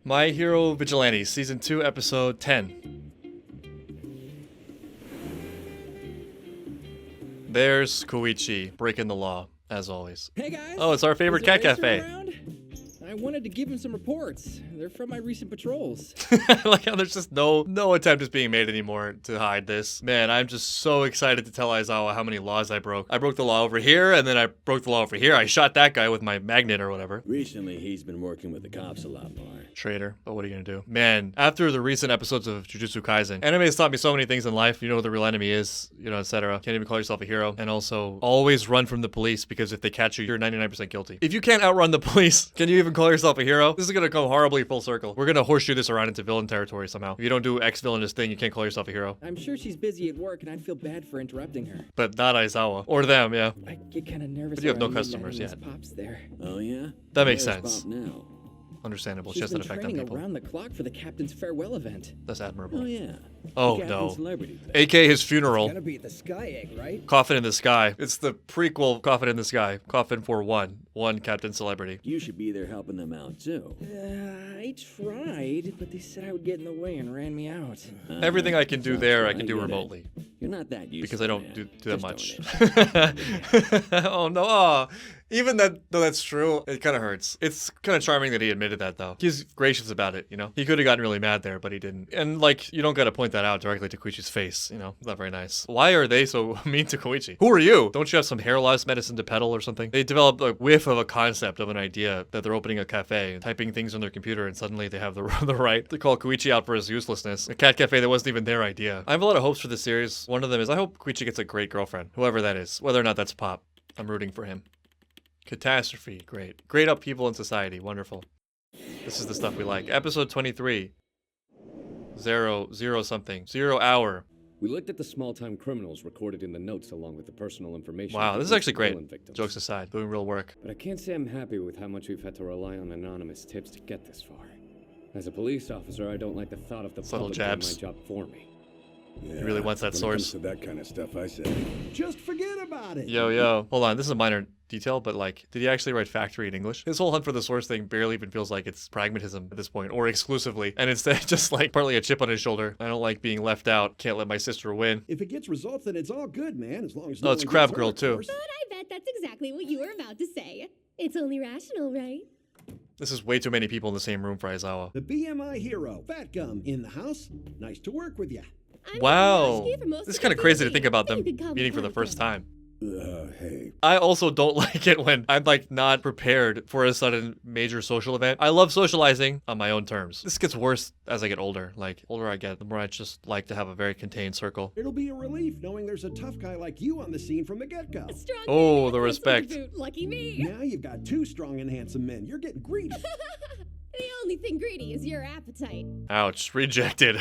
My Hero Vigilantes, Season 2, Episode 10. There's Koichi, breaking the law, as always. Hey guys! Oh, it's our favorite cat cafe. I wanted to give him some reports. They're from my recent patrols. Like how there's just no attempt is being made anymore to hide this. Man, I'm just so excited to tell Aizawa how many laws I broke. I broke the law over here, and then I broke the law over here. I shot that guy with my magnet or whatever. Recently, he's been working with the cops a lot more. Traitor, but what are you gonna do? Man, after the recent episodes of Jujutsu Kaisen, anime has taught me so many things in life. You know who the real enemy is, you know, etc. Can't even call yourself a hero. And also, always run from the police, because if they catch you, you're 99% guilty. If you can't outrun the police, can you even call yourself a hero? This is gonna come horribly full circle. We're gonna horseshoe this around into villain territory somehow. If you don't do X villainous thing, you can't call yourself a hero. I'm sure she's busy at work, and I'd feel bad for interrupting her. But not Aizawa. Or them, yeah. I get kind of nervous. But you have no around customers midnight yet. when Miss Pop's there. Oh yeah? That makes Where's sense. Bob now? Understandable. She She's has an been effect on training people. around the clock for the captain's farewell event. That's Oh admirable. yeah. Oh, Captain no. Celebrity thing. AK his funeral. Gotta be the Sky Egg, right? Coffin in the Sky. It's the prequel Coffin in the Sky. Coffin for one Captain Celebrity. You should be there helping them out too. I tried, but they said I would get in the way and ran me out. Everything I can do Sounds there, I fun, can do get it. remotely. You're not that useful. Because I don't man. do that Just much. Oh no. Oh. Even though that's true, it kind of hurts. It's kind of charming that he admitted that, though. He's gracious about it, you know? He could have gotten really mad there, but he didn't. And, like, you don't gotta point that out directly to Koichi's face, you know? Not very nice. Why are they so mean to Koichi? Who are you? Don't you have some hair loss medicine to peddle or something? They develop a whiff of a concept of an idea that they're opening a cafe, typing things on their computer, and suddenly they have the right to call Koichi out for his uselessness. A cat cafe that wasn't even their idea. I have a lot of hopes for this series. One of them is I hope Koichi gets a great girlfriend, whoever that is. Whether or not that's Pop. I'm rooting for him. Catastrophe, great. Great upheaval in society, wonderful. This is the stuff we like. Episode 23. 0 something. 0 hour. We looked at the small-time criminals recorded in the notes along with the personal information. Wow, of this is the actually great. violent victims. Jokes aside, doing real work. But I can't say I'm happy with how much we've had to rely on anonymous tips to get this far. As a police officer, I don't like the thought of the Subtle public doing my jabs. job for me. He really wants that when source. It comes to that kind of stuff, I say, just forget about it. Yo. Hold on, this is a minor detail, but like, did he actually write factory in English? His whole hunt for the source thing barely even feels like it's pragmatism at this point, or exclusively, and instead just like partly a chip on his shoulder. I don't like being left out, can't let my sister win. If it gets results, then it's all good, man. As long as Oh, it's Crab Girl, too. But I bet that's exactly what you were about to say. It's only rational, right? This is way too many people in the same room for Aizawa. The BMI hero, Fat Gum, in the house. Nice to work with you. I'm Wow. gonna ask you for most This is of kind of the crazy to food. think about You them could call me meeting for the first Captain. time. Hey. I also don't like it when I'm like not prepared for a sudden major social event. I love socializing on my own terms. This gets worse as I get older. Like, the older I get, the more I just like to have a very contained circle. It'll be a relief knowing there's a tough guy like you on the scene from the get-go. A strong Oh, man the and respect. handsome to boot. Lucky me. Now you've got two strong and handsome men. You're getting greedy. The only thing greedy is your appetite. Ouch, rejected.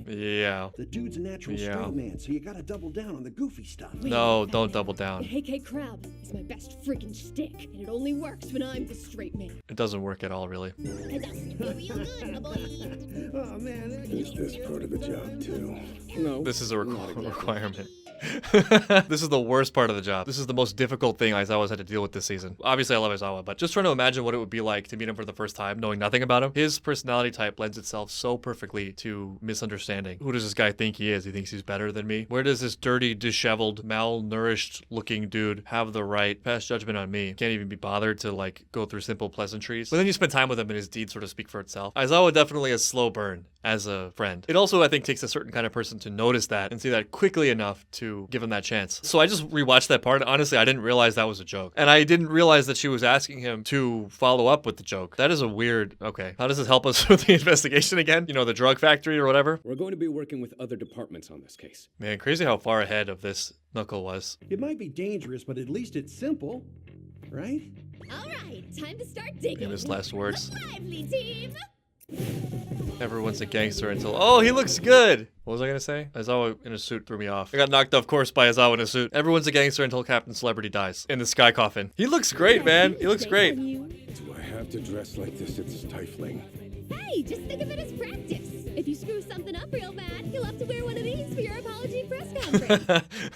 Yeah. The dude's a natural Yeah. straight man, so you gotta double down on the goofy stuff. Wait, No, Fat don't Man. double down. The AK crab is my best freaking stick, and it only works when I'm the straight man. It doesn't work at all, really. And that's feel real good, my boy. Oh, man. Is this part of the job, too? No. This is a not exactly. requirement. This is the worst part of the job. This is the most difficult thing Aizawa's had to deal with this season. Obviously, I love Aizawa, but just trying to imagine what it would be like to meet him for the first time, knowing nothing about him. His personality type lends itself so perfectly to misunderstanding. Who does this guy think he is? He thinks he's better than me? Where does this dirty, disheveled, malnourished looking dude have the right pass judgment on me? Can't even be bothered to like go through simple pleasantries. But then you spend time with him and his deeds sort of speak for itself. Aizawa definitely a slow burn as a friend. It also, I think, takes a certain kind of person to notice that and see that quickly enough to give him that chance. So I just rewatched that part. Honestly, I didn't realize that was a joke. And I didn't realize that she was asking him to follow up with the joke. That is a weird, okay. How does this help us with the investigation again? You know, the drug factory or whatever? We're going to be working with other departments on this case. Man, crazy how far ahead of this Knuckle was. It might be dangerous, but at least it's simple, right? All right, time to start digging. Famous last words. Look lively, team. Everyone's a gangster until... Oh, he looks good! What was I gonna say? Aizawa in a suit threw me off. I got knocked off course by Aizawa in a suit. Everyone's a gangster until Captain Celebrity dies. In the sky coffin. He looks great, man. He looks great. You. Do I have to dress like this? It's stifling. Hey, just think of it as practice. If you screw something up real bad, you'll have to wear one of these for your apology press conference.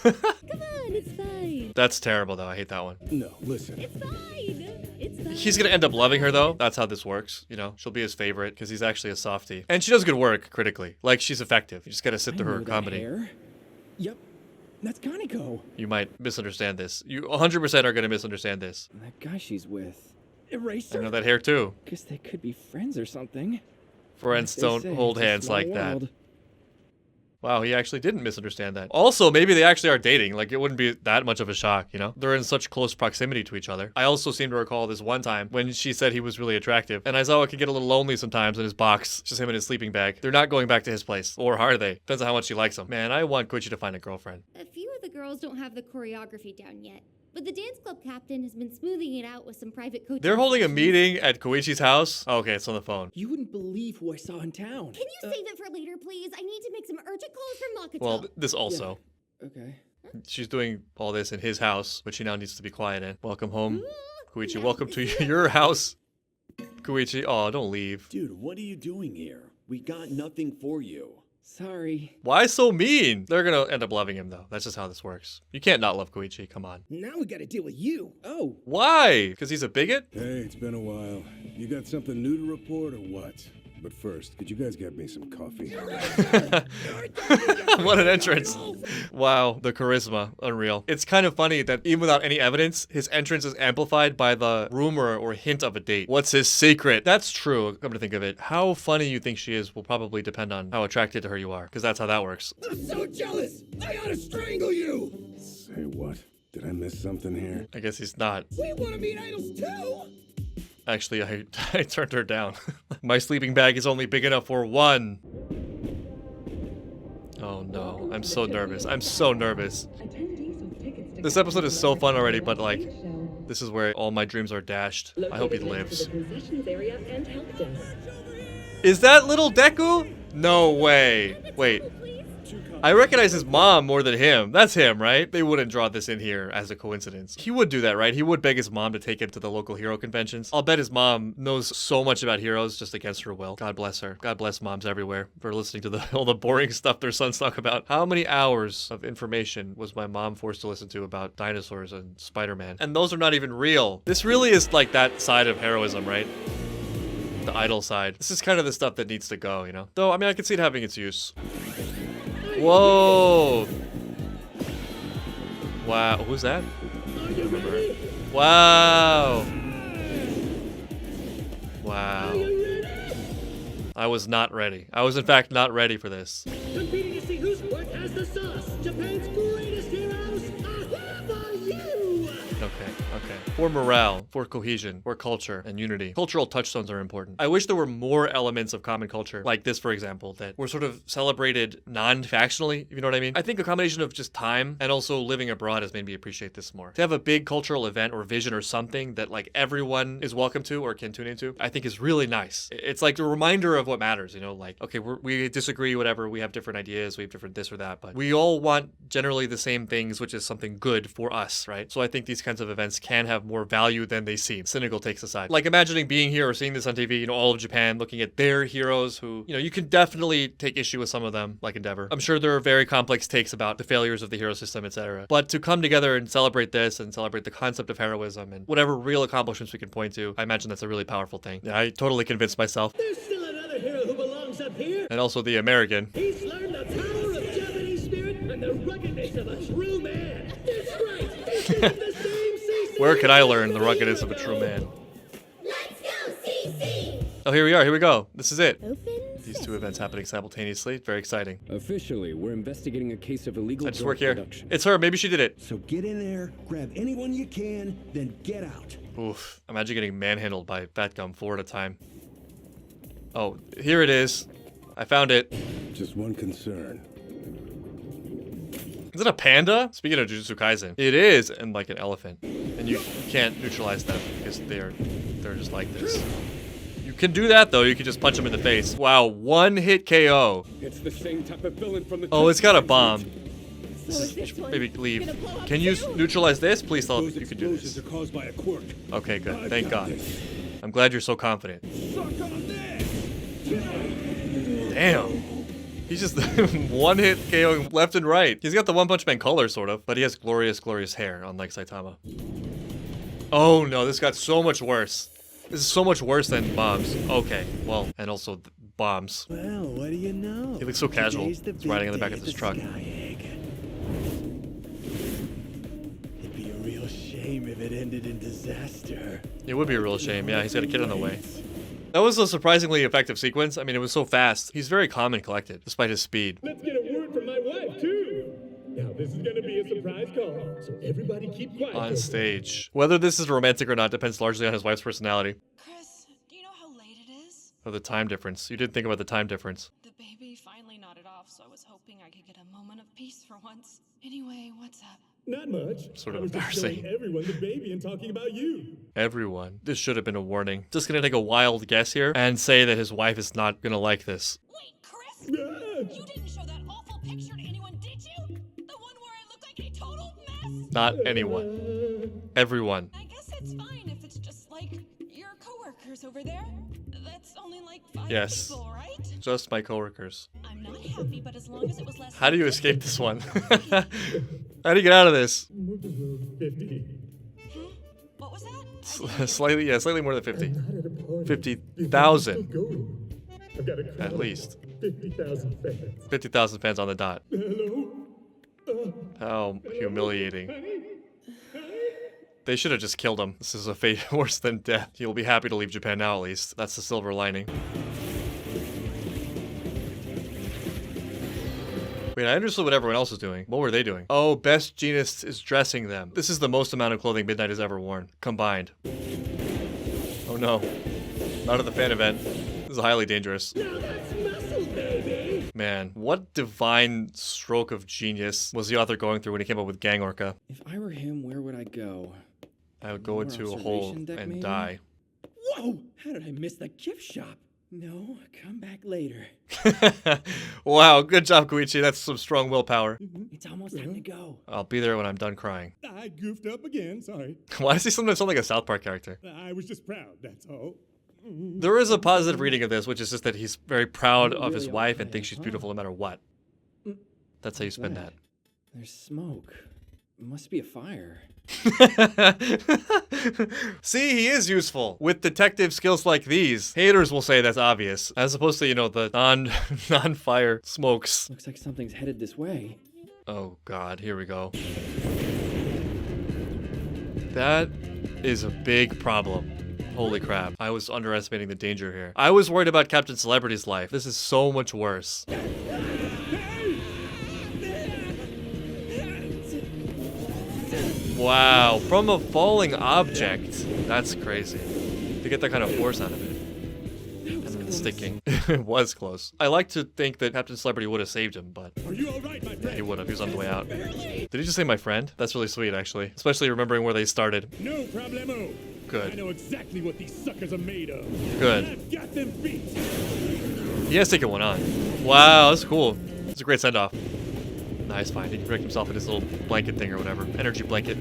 Come on, it's fine. That's terrible, though. I hate that one. No, listen. It's fine. It's fine. He's gonna end up loving her though. That's how this works. You know, she'll be his favorite because he's actually a softie. And she does good work critically. Like, she's effective. You just gotta sit through her Know that comedy. hair? Yep, that's Kaneko. You might misunderstand this. You 100% are gonna misunderstand this. And that guy she's with. I Eraser? know that hair too. Guess they could be friends or something. Friends They don't say hold it's a hands small like that. world. Wow, he actually didn't misunderstand that. Also, maybe they actually are dating. Like, it wouldn't be that much of a shock, you know? They're in such close proximity to each other. I also seem to recall this one time when she said he was really attractive. And Aizawa could get a little lonely sometimes in his box. Just him in his sleeping bag. They're not going back to his place. Or are they? Depends on how much she likes him. Man, I want Koichi to find a girlfriend. A few of the girls don't have the choreography down yet, but the dance club captain has been smoothing it out with some private coaching. They're holding a sessions. meeting at Koichi's house? Oh, okay, it's on the phone. You wouldn't believe who I saw in town. Can you save it for later, please? I need to make some urgent calls from Makoto. Well, this also. Okay. She's doing all this in his house, but she now needs to be quiet in. Welcome home. Koichi, Now welcome this to is- your house. Koichi, oh, don't leave. Dude, what are you doing here? We got nothing for you. Sorry. Why so mean? They're gonna end up loving him, though. That's just how this works. You can't not love Koichi, come on. Now we gotta deal with you. Oh, Why? Because he's a bigot? Hey, it's been a while. You got something new to report or what? But first, could you guys get me some coffee? What an entrance. Wow, the charisma. Unreal. It's kind of funny that even without any evidence, his entrance is amplified by the rumor or hint of a date. What's his secret? That's true, come to think of it. How funny you think she is will probably depend on how attracted to her you are, because that's how that works. I'm so jealous. I ought to strangle you. Say what? Did I miss something here? I guess he's not. We want to meet idols too. Actually, I turned her down. My sleeping bag is only big enough for one. Oh no, I'm so nervous. I'm so nervous. This episode is so fun already, but like, this is where all my dreams are dashed. I hope he lives. Is that little Deku? No way. Wait. I recognize his mom more than him. That's him, right? They wouldn't draw this in here as a coincidence. He would do that, right? He would beg his mom to take him to the local hero conventions. I'll bet his mom knows so much about heroes just against her will. God bless her. God bless moms everywhere for listening to all the boring stuff their sons talk about. How many hours of information was my mom forced to listen to about dinosaurs and Spider-Man? And those are not even real. This really is like that side of heroism, right? The idol side. This is kind of the stuff that needs to go, you know? Though, I mean, I can see it having its use. Whoa! Wow, who's that? Wow! Wow. I was not ready. I was, in fact, not ready for this. Competing to see whose work has the sauce. Japan's greatest heroes. Aha for you. Okay. For morale, for cohesion, for culture and unity. Cultural touchstones are important. I wish there were more elements of common culture, like this, for example, that were sort of celebrated non-factionally, if you know what I mean. I think a combination of just time and also living abroad has made me appreciate this more. To have a big cultural event or vision or something that like everyone is welcome to or can tune into, I think is really nice. It's like a reminder of what matters, you know, like, okay, we disagree, whatever, we have different ideas, we have different this or that, but we all want generally the same things, which is something good for us, right? So I think these kinds of events can have more value than they seem. Cynical takes aside. Like imagining being here or seeing this on TV, you know, all of Japan, looking at their heroes who, you know, you can definitely take issue with some of them, like Endeavor. I'm sure there are very complex takes about the failures of the hero system, etc. But to come together and celebrate this and celebrate the concept of heroism and whatever real accomplishments we can point to, I imagine that's a really powerful thing. Yeah, I totally convinced myself. There's still another hero who belongs up here. And also the American. He's learned the power of Japanese spirit and the ruggedness of a true man. That's right. He's in the same CC. Where can I learn the ruggedness of a true man? Let's go, CC! Oh, here we are. Here we go. This is it. Open. These two events happening simultaneously. Very exciting. Officially, we're investigating a case of illegal I just drug work here. production. It's her. Maybe she did it. So get in there, grab anyone you can, then get out. Oof. Imagine getting manhandled by Fat Gum 4 at a time. Oh, here it is. I found it. Just one concern. Is it a panda? Speaking of Jujutsu Kaisen, it is, and like an elephant. And you can't neutralize them because they're just like this. You can do that though. You can just punch them in the face. Wow, one hit KO. It's the same type of villain from the. Oh, it's got a bomb. So is this one Maybe leave. gonna blow up Can you too? neutralize this? Please tell me Those you can do explosions this. are caused by a quirk. Okay, good. I've Thank got God. this. I'm glad you're so confident. Suck on this! Damn. He's just one hit KO left and right. He's got the One Punch Man color, sort of, but he has glorious, glorious hair, unlike Saitama. Oh no, this got so much worse. This is so much worse than bombs. Okay, well, and also bombs. Well, what do you know? He looks so casual. Today's the He's riding in the big back of day this for truck. Sky Egg. It'd be a real shame if it ended in disaster. It would be a real shame. Yeah, he's got a kid on the way. That was a surprisingly effective sequence. I mean, it was so fast. He's very calm and collected, despite his speed. Let's get a word from my wife, too. Now, this is gonna be a surprise call, so everybody keep quiet. On stage. Whether this is romantic or not depends largely on his wife's personality. Chris, do you know how late it is? Or the time difference. You did think about the time difference. The baby finally nodded off, so I was hoping I could get a moment of peace for once. Anyway, what's up? Not much. Sort of I was just showing embarrassing. everyone the baby and talking about you. Everyone. This should have been a warning. Just gonna take a wild guess here and say that his wife is not gonna like this. Wait, Chris? Ah! You didn't show that awful picture to anyone, did you? The one where I look like a total mess? Not anyone. Everyone. I guess it's fine if it's just like your coworkers over there. That's only like 5 Yes. people, right? Just my coworkers. I'm not happy, but as long as it was less. How do you escape this one? How do you get out of this? 50. What was that? Slightly more than 50. Not at a party. 50,000. Go. I've got a crowd At of least. 50,000 fans. 50,000 fans on the dot. Hello? How humiliating. Honey? They should have just killed him. This is a fate worse than death. He'll be happy to leave Japan now, at least. That's the silver lining. Wait, I understood what everyone else was doing. What were they doing? Oh, Best Jeanist is dressing them. This is the most amount of clothing Midnight has ever worn, combined. Oh no. Not at the fan event. This is highly dangerous. Now that's muscle, baby. Man, what divine stroke of genius was the author going through when he came up with Gang Orca? If I were him, where would I go? I would go More into a hole observation deck, and maybe? die. Whoa! How did I miss that gift shop? No, come back later. Wow, good job, Koichi. That's some strong willpower. It's almost time to go. I'll be there when I'm done crying. I goofed up again, sorry. Why does he sometimes sound like a South Park character? I was just proud, that's all. There is a positive reading of this, which is just that he's very proud of his really wife are, and thinks she's huh? beautiful no matter what. That's how you spend that. There's smoke. It must be a fire. See, he is useful. With detective skills like these, haters will say that's obvious, as opposed to, you know, the non-fire smokes. Looks like something's headed this way. Oh God, here we go. That is a big problem. Holy crap. I was underestimating the danger here. I was worried about Captain Celebrity's life. This is so much worse. Wow, from a falling object. That's crazy. To get that kind of force out of it. And then sticking. It was close. I like to think that Captain Celebrity would have saved him, but Are you alright, my friend? he would have. He was on the way out. Did he just say my friend? That's really sweet, actually. Especially remembering where they started. No problemo. I Good. know exactly what these suckers are made of. Good. I've got them beat. He has taken one on. Wow, that's cool. It's a great send-off. Nice, fine. He can protect himself in his little blanket thing or whatever. Energy blanket.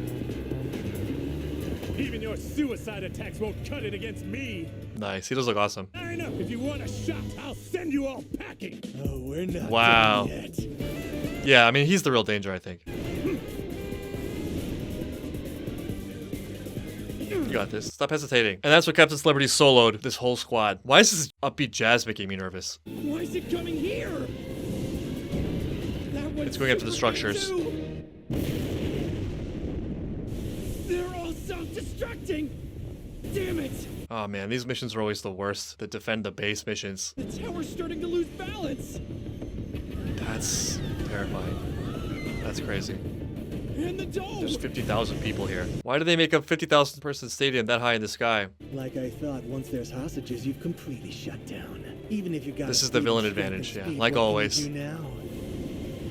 Even your suicide attacks won't cut it against me. Nice. He does look awesome. Line up. If you want a shot, I'll send you all packing. Oh, we're not Wow. done yet. Yeah, I mean, he's the real danger, I think. You got this. Stop hesitating. And that's what Captain Celebrity soloed this whole squad. Why is this upbeat jazz making me nervous? Why is it coming here? That one's It's going after the super structures. too. They're all self-destructing. Damn it! Oh man, these missions are always the worst. The defend the base missions. The tower's starting to lose balance. That's terrifying. That's crazy. And the dome. There's 50,000 people here. Why do they make a 50,000 person stadium that high in the sky? Like I thought, once there's hostages, you've completely shut down. Even if you got This is the villain advantage, yeah, like always. Now,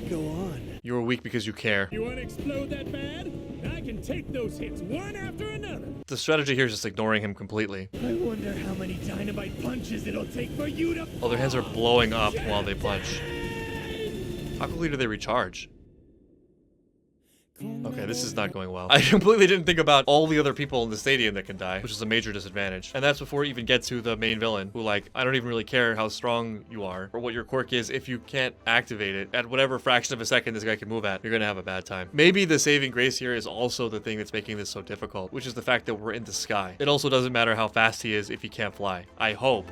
go on. You are weak because you care. You want to explode that bad? I can take those hits one after another. The strategy here is just ignoring him completely. I wonder how many dynamite punches it'll take for you to. Oh, their hands are blowing up while they punch. How quickly do they recharge? Okay, this is not going well. I completely didn't think about all the other people in the stadium that can die, which is a major disadvantage. And that's before you even get to the main villain, who, like, I don't even really care how strong you are or what your quirk is. If you can't activate it at whatever fraction of a second this guy can move at, you're gonna have a bad time. Maybe the saving grace here is also the thing that's making this so difficult, which is the fact that we're in the sky. It also doesn't matter how fast he is if he can't fly. I hope.